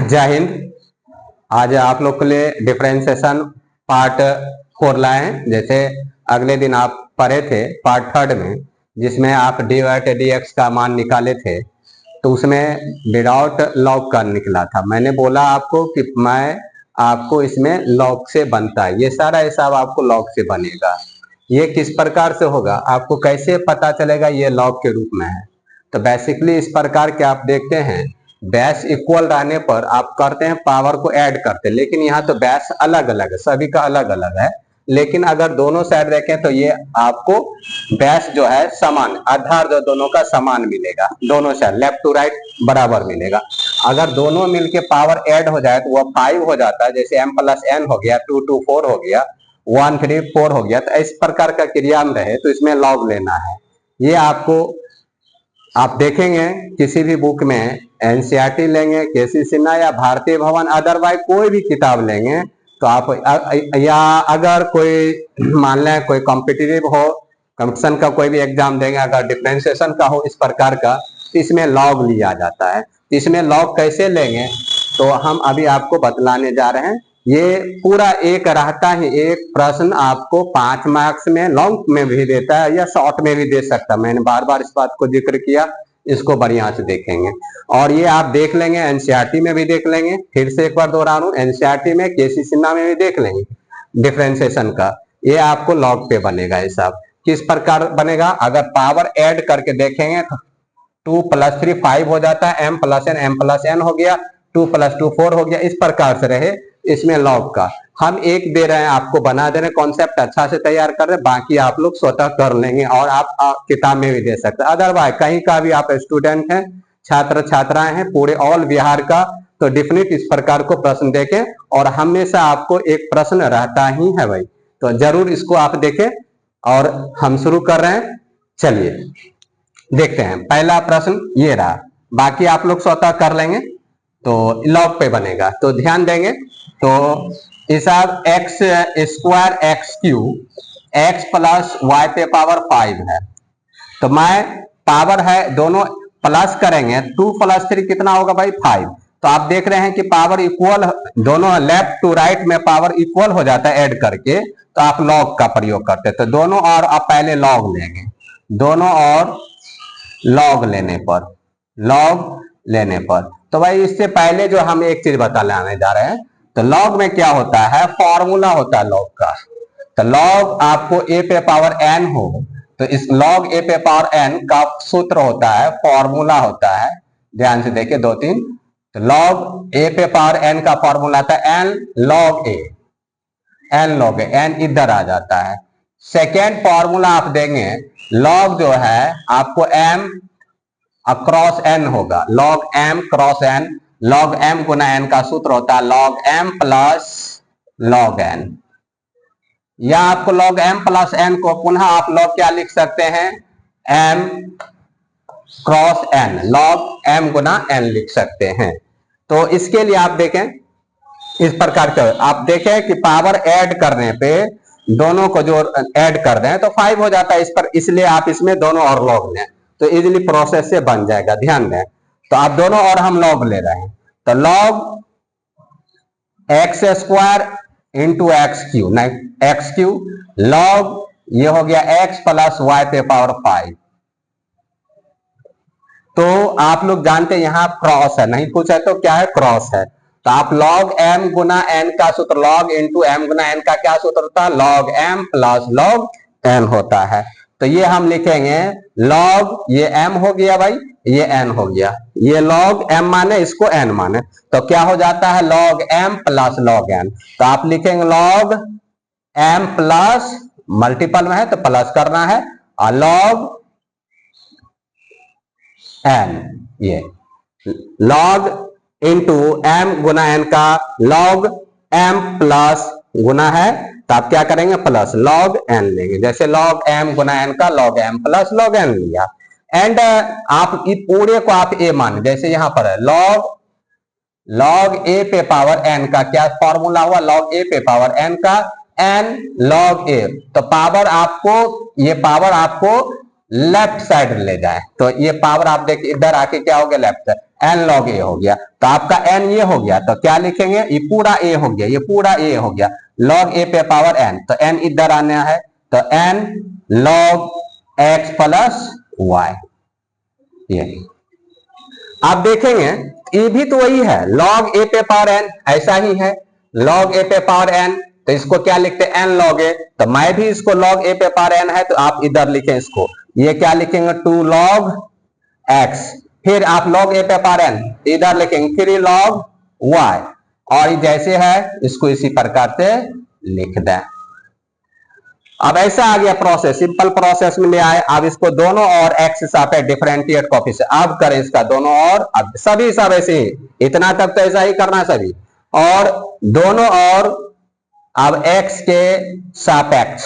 जय हिंद। आज आप लोग के लिए डिफरेंशिएशन पार्ट 4 लाए हैं। जैसे अगले दिन आप पढ़े थे पार्ट 3 में, जिसमें आप dy/dx का मान निकाले थे, तो उसमें विदाउट लॉग का निकला था। मैंने बोला आपको कि मैं आपको इसमें लॉग से बनता है, ये सारा हिसाब आपको लॉग से बनेगा। ये किस प्रकार से होगा, आपको कैसे पता चलेगा ये लॉग के रूप में है? तो बेसिकली इस प्रकार के आप देखते हैं, बेस इक्वल रहने पर आप करते हैं पावर को ऐड करते हैं, लेकिन यहाँ तो बेस अलग अलग है, सभी का अलग अलग है। लेकिन अगर दोनों साइड देखें तो ये आपको बेस जो है समान, आधार जो दोनों का समान मिलेगा, दोनों साइड लेफ्ट टू राइट बराबर मिलेगा। अगर दोनों मिलके पावर ऐड हो जाए तो वह 5 हो जाता है। जैसे m+n हो गया, 2 2 4 हो गया, 1 3 4 हो गया। तो इस प्रकार का क्रिया में रहे तो इसमें लॉग लेना है। ये आपको आप देखेंगे किसी भी बुक में, एनसीईआरटी लेंगे, केसी सिन्हा या भारतीय भवन, अदरवाइज कोई भी किताब लेंगे तो आप, या अगर कोई मान लें कोई कॉम्पिटिटिव हो, कंपटीशन का कोई भी एग्जाम देंगे, अगर डिफरेंशिएशन का हो इस प्रकार का, तो इसमें लॉग लिया जाता है। तो इसमें लॉग कैसे लेंगे तो हम अभी आपको बतलाने जा रहे हैं। ये पूरा एक रहता है, एक प्रश्न आपको 5 मार्क्स में लॉन्ग में भी देता है या शॉर्ट में भी दे सकता है। मैंने बार बार इस बात को जिक्र किया, इसको बढ़िया से देखेंगे। और ये आप देख लेंगे, एनसीईआरटी में भी देख लेंगे, फिर से एक बार दोहरा रहा हूं, एनसीईआरटी में, केसी सिन्हा में भी देख लेंगे डिफरेंशिएशन का। ये आपको लॉग पे बनेगा हिसाब। किस प्रकार बनेगा, अगर पावर ऐड करके देखेंगे तो 2 + 3 5 हो जाता है, m+n हो गया, 2 + 2 4 हो गया। इस प्रकार से रहे इसमें लॉग का। हम एक दे रहे हैं आपको, बना दे रहे हैं, कॉन्सेप्ट अच्छा से तैयार कर रहे हैं, बाकी आप लोग स्वतः कर लेंगे और आप किताब में भी दे सकते हैं। अदरवाइज कहीं का भी आप स्टूडेंट हैं, छात्र छात्राएं हैं पूरे ऑल बिहार का, तो डेफिनेट इस प्रकार को प्रश्न देखें। और हमेशा आपको एक प्रश्न रहता ही है भाई, तो जरूर इसको आप देखें। और हम शुरू कर रहे हैं, चलिए देखते हैं। पहला प्रश्न ये रहा, बाकी आप लोग स्वतः कर लेंगे तो लॉग पे बनेगा। तो ध्यान देंगे तो हिसाब x² x³ x + y पे पावर 5 है। तो मैं पावर है, दोनों प्लस करेंगे, 2 + 3 कितना होगा भाई 5। तो आप देख रहे हैं कि पावर इक्वल, दोनों लेफ्ट टू राइट में पावर इक्वल हो जाता है ऐड करके, तो आप लॉग का प्रयोग करते हैं। तो दोनों और आप पहले लॉग लेंगे, दोनों और लॉग लेने पर तो भाई इससे पहले जो हम एक चीज बताने जा रहे हैं, तो लॉग में क्या होता है, फॉर्मूला होता है लॉग का। तो लॉग आपको a पे पावर n हो, तो इस लॉग a पे पावर n का सूत्र होता है, फॉर्मूला होता है। ध्यान से देखिए 2 3, तो लॉग a पे पावर n का फॉर्मूला था n log a, n इधर आ जाता है। सेकेंड फॉर्मूला आप देंगे, लॉग जो है आपको m अक्रॉस n होगा, log m cross n, log m गुना n का सूत्र होता है log m + log n। या आपको log m + n को पुनः आप log क्या लिख सकते हैं, m cross n, log m गुना n लिख सकते हैं। तो इसके लिए आप देखें इस प्रकार का, आप देखें कि पावर ऐड करने पे दोनों को जो ऐड कर दें तो 5 हो जाता है इस पर, इसलिए आप इसमें दोनों और लॉग लें तो इजीली प्रोसेस से बन जाएगा। ध्यान दें, तो आप दोनों और हम लॉग ले रहे हैं, तो log x² × x³ नहीं x³ log ये हो गया x + y पे पावर 5। तो आप लोग जानते हैं यहां क्रॉस है, नहीं पूछा तो क्या है, क्रॉस है। तो आप log m गुना n का सूत्र, log × m गुना n का क्या सूत्र होता है, log m + log n होता है। तो ये हम लिखेंगे log, ये m हो गया भाई, ये n हो गया, ये log m माने इसको n माने, तो क्या हो जाता है log m + log n। तो आप लिखेंगे log m प्लस, मल्टीपल में है तो प्लस करना है, और log n, ये log × m गुना n का log m प्लस गुना है, तो आप क्या करेंगे प्लस log n लेंगे। जैसे log m गुना n का log m + log n लिया, एंड आप इस पूरे को आप a मान, जैसे यहां पर है log a पे पावर n का क्या फॉर्मूला हुआ, log a पे पावर n का n log a। तो पावर आपको, ये पावर आपको लेफ्ट साइड ले जाए तो ये पावर आप देखिए इधर आके क्या हो गया, लेफ्ट साइड, एन लॉग ए हो गया। तो आपका एन ये हो गया, तो क्या लिखेंगे, ये पूरा ए हो गया, ये पूरा ए हो गया, लॉग ए पे पावर एन, तो एन इधर आना है, तो n log x plus y. ये आप देखेंगे ये भी तो वही है, लॉग ए पे पावर एन, ऐसा ही है, लॉग ए पे पावर एन, तो इसको क्या लिखते हैं, एन लॉग ए, तो मैं भी इसको लॉग ए पे पावर एन है, तो आप इधर लिखें इसको, ये क्या लिखेंगे, 2 लॉग एक्स, फिर आप लॉग ए पे पावर एन इधर लिखेंगे 3 लॉग वाई, और जैसे है इसको इसी प्रकार से लिख दें। अब ऐसा आ गया प्रोसेस, सिंपल प्रोसेस में ले आए। अब इसको दोनों और एक्स सापेक्ष डिफरेंशिएट कोएफिशिएंट, अब करें इसका दोनों और, अब सभी सब ऐसे ही, इतना तक तो ऐसा ही करना सभी, और दोनों और अब एक्स के सापेक्ष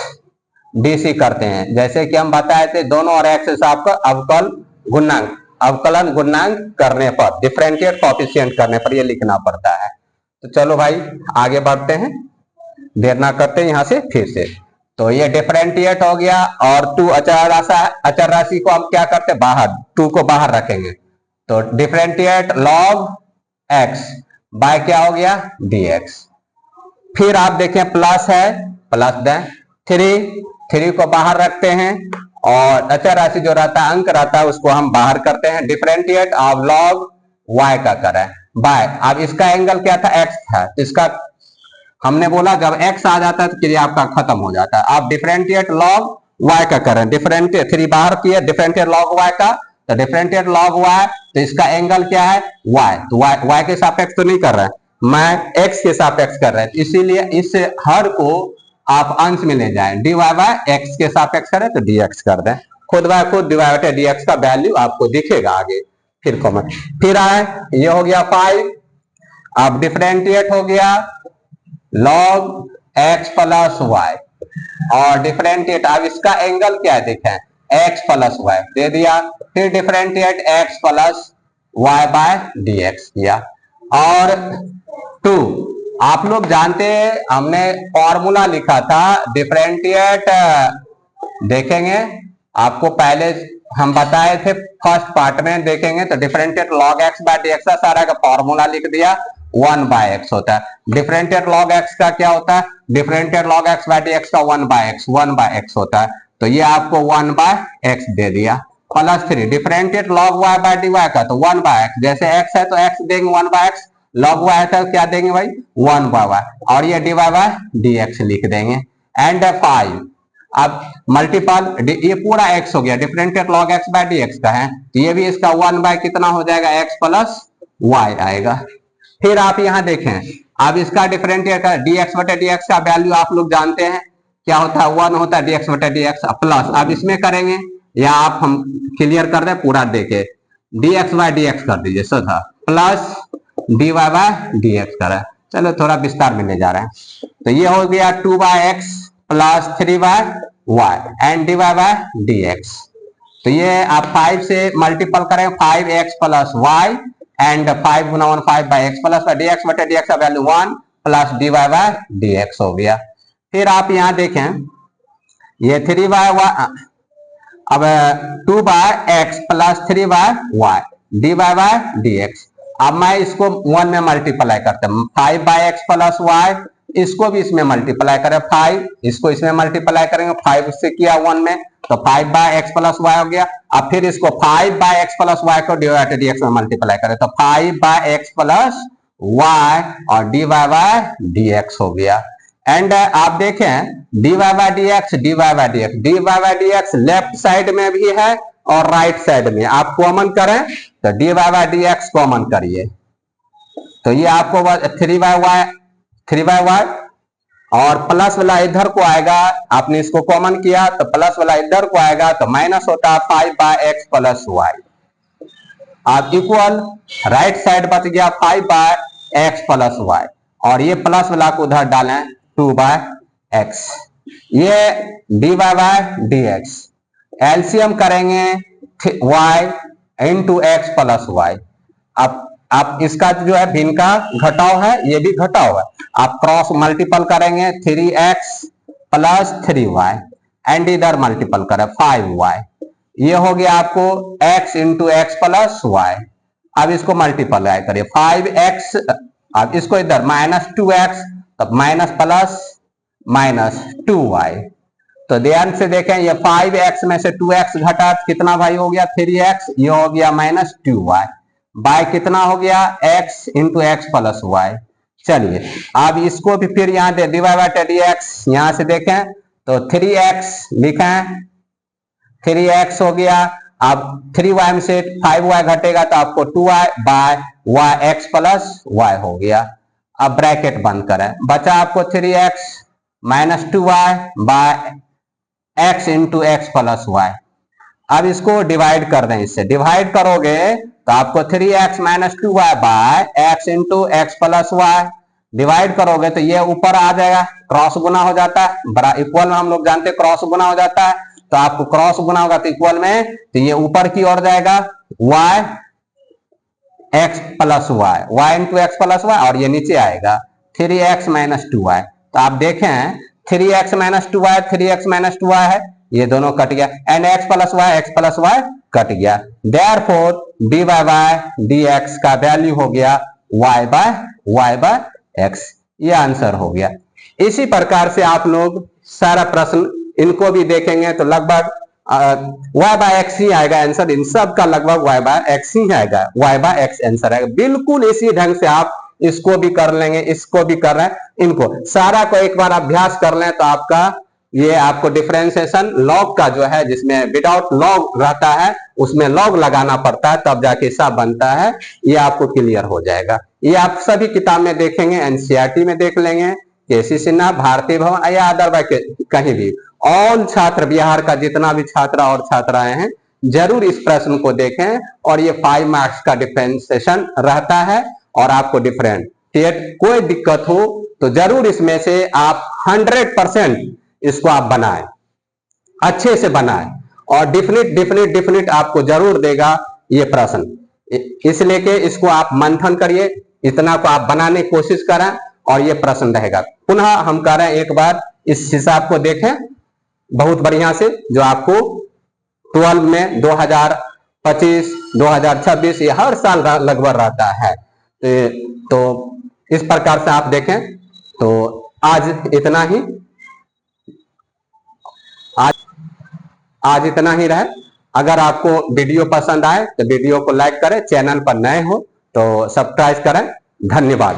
डीसी करते हैं, जैसे कि हम बताए थे दोनों और एक्स सापेक्ष अवकलन गुणांक करने पर, डिफरेंशिएट कोएफिशिएंट करने पर ये लिखना पड़ता है। तो चलो भाई आगे बढ़ते हैं, देर ना करते हैं यहां से फिर से। तो ये डिफरेंशिएट हो गया, और 2 अचर राशि को हम क्या करते हैं, बाहर, 2 को बाहर रखेंगे, तो डिफरेंशिएट लॉग एक्स बाय क्या हो गया, dx। फिर आप देखें प्लस है, प्लस दें 3 को बाहर रखते हैं, और अचर राशि जो रहता है, अंक रहता है, उसको हम बाहर करते हैं, डिफरेंशिएट ऑफ लॉग y का करें बाय, अब इसका एंगल क्या था, x था, इसका हमने बोला जब x आ जाता है तो क्रिया आपका खत्म हो जाता है। आप डिफरेंशिएट लॉग y का करें, डिफरेंशिएट 3 बाहर किए, डिफरेंशिएट लॉग y का, तो डिफरेंशिएट लॉग y, तो इसका एंगल क्या है, y, तो y के सापेक्ष तो नहीं कर रहे हैं, मैं x के सापेक्ष कर रहे हैं, इसीलिए इस हर को आप अंश में ले जाएं, dy बाय x के सापेक्ष करें तो dx कर दें, खुद बाय खुद dy बाय dx का वैल्यू आपको दिखेगा आगे। फिर कॉमन, फिर आए, ये हो गया 5, अब डिफरेंशिएट हो गया log x प्लस वाई, और डिफरेंशिएट, अब इसका एंगल क्या है देखें, x प्लस वाई दे दिया, फिर differentiate x plus y by dx किया, और 2 आप लोग जानते हैं हमने फॉर्मूला लिखा था डिफरेंशिएट, देखेंगे आपको पहले हम बताए थे फर्स्ट पार्ट में, देखेंगे तो differentiate log x by dx का सारा का फॉर्मूला लिख दिया, 1 बाय एक्स होता है, डिफरेंशिएट log x का क्या होता है, differentiate log x by dx का 1 बाय एक्स होता है, तो ये आपको 1 बाय एक्स दे दिया, plus 3 differentiate log y by dy का, तो 1 बाय एक्स, जैसे x है तो x देंगे 1 बाय एक्स, log y है तो क्या देंगे भाई 1 बाय y, और ये dy बाय dx लिख देंगे, एंड 5, अब मल्टीपल, ये पूरा x हो गया, differentiate log x by dx का है, तो ये भी इसका 1 बाय कितना हो जाएगा, x प्लस y आएगा। फिर आप यहां देखें, अब इसका डिफरेंशिएट dx बटे dx का वैल्यू आप लोग जानते हैं क्या होता है, 1 होता है dx बटे dx, प्लस अब इसमें करेंगे, या आप हम क्लियर कर रहे पूरा देके, dx बाय dx कर दीजिए सीधा, प्लस dy बाय dx करें, चलो थोड़ा विस्तार में ले जा रहे हैं, तो ये हो गया 2 by x plus 3 by y and dy by dx, तो ये आप 5 से मल्टीपल करें, 5x प्लस वाई एंड 5 गुना 1 5 बाय एक्स प्लस dx बटे dx का value 1 plus dy by dx हो गया। फिर आप यहां देखें ये 3 बाय अब 2 by x plus 3 by y dy by dx, अब मैं इसको 1 में मल्टीप्लाई करता हूं, 5 बाय एक्स प्लस वाई, इसको भी इसमें मल्टीप्लाई करें, 5 इसको इसमें मल्टीप्लाई करेंगे, 5 से किया 1 में, तो 5 बाय एक्स प्लस वाई हो गया, अब फिर इसको 5 बाय एक्स प्लस वाई को dy बाय dx में मल्टीप्लाई करें, तो 5 बाय एक्स प्लस वाई और dy बाय dx हो गया, एंड आप देखें dy by dx left side में भी है और राइट साइड में, आप कॉमन करें तो dy बाय dx कॉमन करिए, तो ये आपको 3 बाय वाई और प्लस वाला इधर को आएगा, आपने इसको कॉमन किया तो प्लस वाला इधर को आएगा, तो माइनस होता है 5 बाय एक्स प्लस वाई, अब इक्वल राइट साइड बच गया 5 बाय एक्स प्लस वाई, और ये प्लस वाला को उधर डालें 2 बाय एक्स, ये dy बाय dx, एलसीएम करेंगे y into x plus y, अब इसका जो है भिन्न का घटाव है, ये भी घटाव है, आप क्रॉस मल्टीपल करेंगे 3x प्लस 3y एंड इधर मल्टीपल करें 5y, ये हो गया आपको x into x plus y. अब इसको मल्टीप्लाई करिए 5x, अब इसको इधर -2x, तब माइनस प्लस -2y। तो ध्यान से देखें, ये 5x में से 2x घटा कितना भाई हो गया 3x, ये हो गया -2y। बाय कितना हो गया x into x plus y. चलिए अब इसको भी फिर यहाँ दे dx, यहां से देखें तो 3x लिखें, 3x हो गया। अब 3y में से 5y घटेगा तो आपको 2y by y x plus y हो गया। अब ब्रैकेट बंद करें, बचा आपको 3x -2y by x into x plus y. अब इसको डिवाइड कर दें, इससे डिवाइड करोगे तो आपको 3x -2y by x into x plus y. Divide करोगे तो ये ऊपर आ जाएगा, क्रॉस गुना हो जाता है, बड़ा इक्वल में हम लोग जानते हैं क्रॉस गुना हो जाता है, तो आपको क्रॉस गुना होगा तो इक्वल में, तो ये ऊपर की ओर जाएगा y x plus y, y into x plus y, और ये नीचे आएगा 3x -2y। तो आप देखें 3x -2y 3x -2y है, ये दोनों कट गया, and x plus y cut गया। देयरफॉर dy बाय dx का वैल्यू हो गया y बाय x। ये आंसर हो गया। इसी प्रकार से आप लोग सारा प्रश्न इनको भी देखेंगे तो लगभग y बाय x ही आएगा आंसर, इन सब का लगभग y बाय x ही आएगा, y बाय x आंसर आएगा। बिल्कुल इसी ढंग से आप इसको भी कर लेंगे, इसको भी कर रहे हैं, इनको सारा को एक बार अभ्यास कर लें तो आपका ये आपको डिफरेंशिएशन लॉग का जो है, जिसमें विदाउट लॉग रहता है उसमें लॉग लगाना पड़ता है तब जाके सब बनता है, ये आपको क्लियर हो जाएगा। ये आप सभी किताब में देखेंगे, एनसीईआरटी में देख लेंगे, केसी सिन्हा, भारतीय भवन या अदरवाइज कहीं भी। ऑल छात्र, बिहार का जितना भी छात्र और छात्राएं हैं जरूर इस प्रश्न को देखें, और ये 5 मार्क्स का डिफरेंशिएशन रहता है और आपको डिफरेंशिएट कोई दिक्कत हो तो जरूर इसमें से आप 100% इसको आप बनाएं, अच्छे से बनाएं, और डिफिनिट आपको जरूर देगा ये प्रश्न। इसलिए कि इसको आप मंथन करिए, इतना को आप बनाने की कोशिश करें और ये प्रश्न रहेगा। पुनः हम कह रहे हैं एक बार इस हिसाब को देखें बहुत बढ़िया से, जो आपको 12 में 2025 2026 ये हर साल लगभग रहता है। तो इस प्रकार से आप देखें तो आज इतना ही, आज इतना ही रहे। अगर आपको वीडियो पसंद आए तो वीडियो को लाइक करें, चैनल पर नए हो तो सब्सक्राइब करें। धन्यवाद।